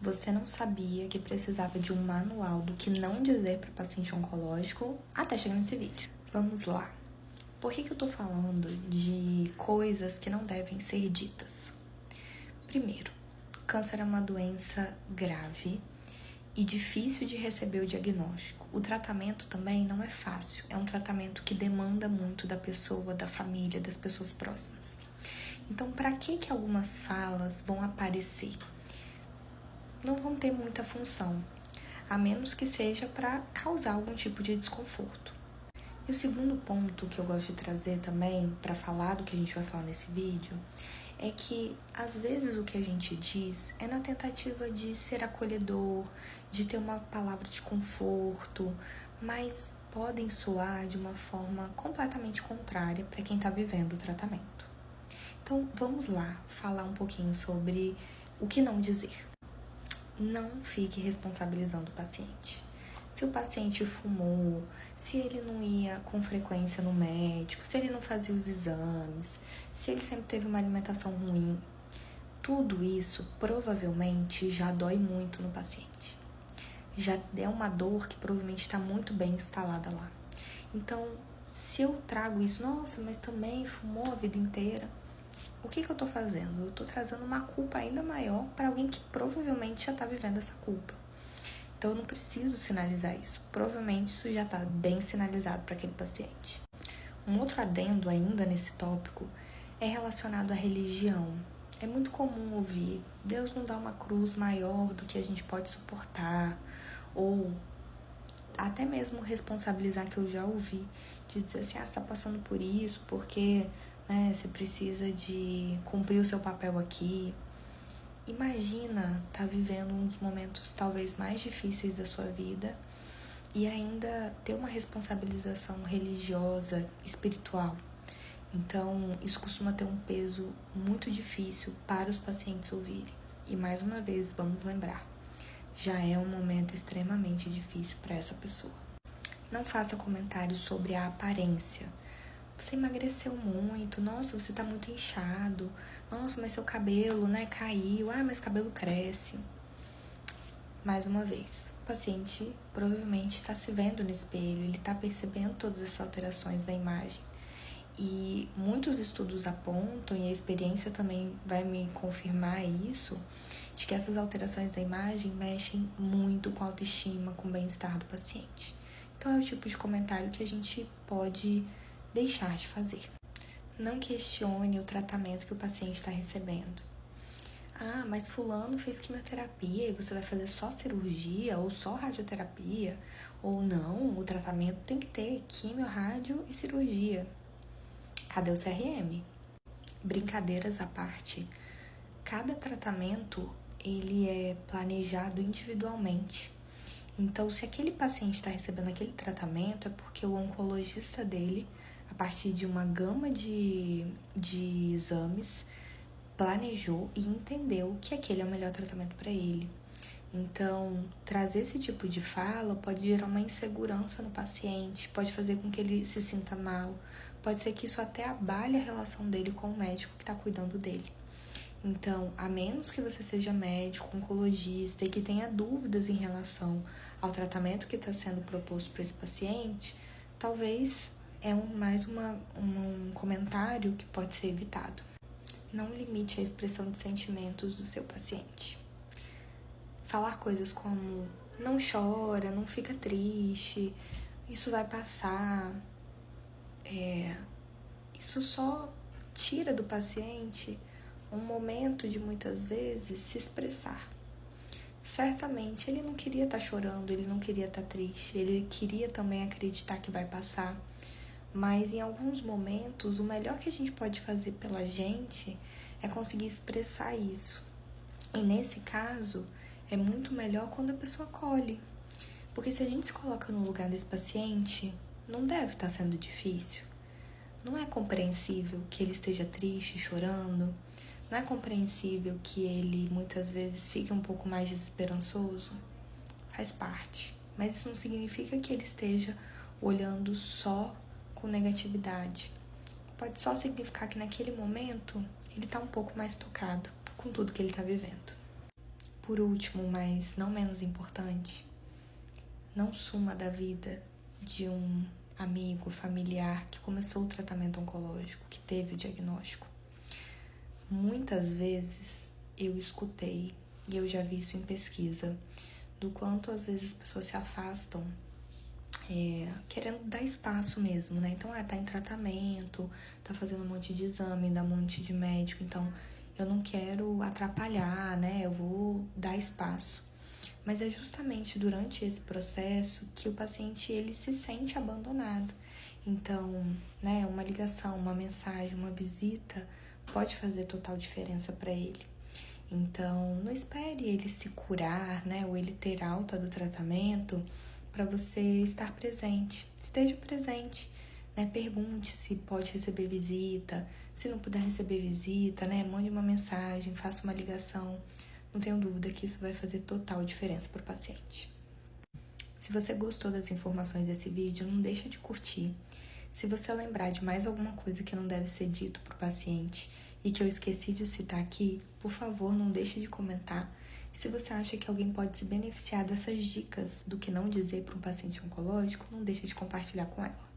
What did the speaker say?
Você não sabia que precisava de um manual do que não dizer para o paciente oncológico até chegar nesse vídeo. Vamos lá. Por que eu tô falando de coisas que não devem ser ditas? Primeiro, câncer é uma doença grave e difícil de receber o diagnóstico. O tratamento também não é fácil, é um tratamento que demanda muito da pessoa, da família, das pessoas próximas. Então, para que algumas falas vão aparecer? Não vão ter muita função, a menos que seja para causar algum tipo de desconforto. E o segundo ponto que eu gosto de trazer também, para falar do que a gente vai falar nesse vídeo, é que às vezes o que a gente diz é na tentativa de ser acolhedor, de ter uma palavra de conforto, mas podem soar de uma forma completamente contrária para quem está vivendo o tratamento. Então vamos lá falar um pouquinho sobre o que não dizer. Não fique responsabilizando o paciente. Se o paciente fumou, se ele não ia com frequência no médico, se ele não fazia os exames, se ele sempre teve uma alimentação ruim, tudo isso provavelmente já dói muito no paciente. Já é uma dor que provavelmente está muito bem instalada lá. Então, se eu trago isso, nossa, mas também fumou a vida inteira, o que eu tô fazendo? Eu tô trazendo uma culpa ainda maior para alguém que provavelmente já tá vivendo essa culpa. Então eu não preciso sinalizar isso. Provavelmente isso já tá bem sinalizado para aquele paciente. Um outro adendo ainda nesse tópico é relacionado à religião. É muito comum ouvir: Deus não dá uma cruz maior do que a gente pode suportar, ou até mesmo responsabilizar, que eu já ouvi, de dizer assim: você tá passando por isso porque você precisa de cumprir o seu papel aqui. Imagina tá vivendo um dos momentos talvez mais difíceis da sua vida e ainda ter uma responsabilização religiosa, espiritual. Então, isso costuma ter um peso muito difícil para os pacientes ouvirem. E mais uma vez, vamos lembrar, já é um momento extremamente difícil para essa pessoa. Não faça comentários sobre a aparência. Você emagreceu muito, nossa, você tá muito inchado, nossa, mas seu cabelo, caiu, mas cabelo cresce. Mais uma vez, o paciente provavelmente está se vendo no espelho, ele está percebendo todas essas alterações da imagem. E muitos estudos apontam, e a experiência também vai me confirmar isso, de que essas alterações da imagem mexem muito com a autoestima, com o bem-estar do paciente. Então é o tipo de comentário que a gente pode deixar de fazer. Não questione o tratamento que o paciente está recebendo. Mas fulano fez quimioterapia e você vai fazer só cirurgia ou só radioterapia? Ou não, o tratamento tem que ter quimio, rádio e cirurgia. Cadê o CRM? Brincadeiras à parte, cada tratamento ele é planejado individualmente. Então, se aquele paciente está recebendo aquele tratamento, é porque o oncologista dele, a partir de uma gama de exames, planejou e entendeu que aquele é o melhor tratamento para ele. Então, trazer esse tipo de fala pode gerar uma insegurança no paciente, pode fazer com que ele se sinta mal, pode ser que isso até abale a relação dele com o médico que está cuidando dele. Então, a menos que você seja médico, oncologista e que tenha dúvidas em relação ao tratamento que está sendo proposto para esse paciente, talvez é mais um comentário que pode ser evitado. Não limite a expressão de sentimentos do seu paciente. Falar coisas como: não chora, não fica triste, isso vai passar. Isso só tira do paciente um momento de muitas vezes se expressar. Certamente ele não queria estar chorando, ele não queria estar triste, ele queria também acreditar que vai passar. Mas em alguns momentos, o melhor que a gente pode fazer pela gente é conseguir expressar isso. E nesse caso, é muito melhor quando a pessoa acolhe. Porque se a gente se coloca no lugar desse paciente, não deve estar sendo difícil. Não é compreensível que ele esteja triste, chorando. Não é compreensível que ele muitas vezes fique um pouco mais desesperançoso. Faz parte. Mas isso não significa que ele esteja olhando só com negatividade. Pode só significar que naquele momento ele está um pouco mais tocado com tudo que ele está vivendo. por último, mas não menos importante, não suma da vida de um amigo, familiar que começou o tratamento oncológico, que teve o diagnóstico. Muitas vezes eu escutei, e eu já vi isso em pesquisa, do quanto às vezes as pessoas se afastam querendo dar espaço mesmo, né? Então, tá em tratamento, tá fazendo um monte de exame, dá um monte de médico, então eu não quero atrapalhar, né? Eu vou dar espaço. Mas é justamente durante esse processo que o paciente ele se sente abandonado. Então, né, uma ligação, uma mensagem, uma visita pode fazer total diferença para ele. Então, não espere ele se curar, né, ou ele ter alta do tratamento para você estar presente. Esteja presente, né? Pergunte se pode receber visita. Se não puder receber visita, né, mande uma mensagem, faça uma ligação. Não tenho dúvida que isso vai fazer total diferença para o paciente. Se você gostou das informações desse vídeo, não deixa de curtir. Se você lembrar de mais alguma coisa que não deve ser dito para o paciente e que eu esqueci de citar aqui, por favor, não deixe de comentar. E se você acha que alguém pode se beneficiar dessas dicas do que não dizer para um paciente oncológico, não deixe de compartilhar com ela.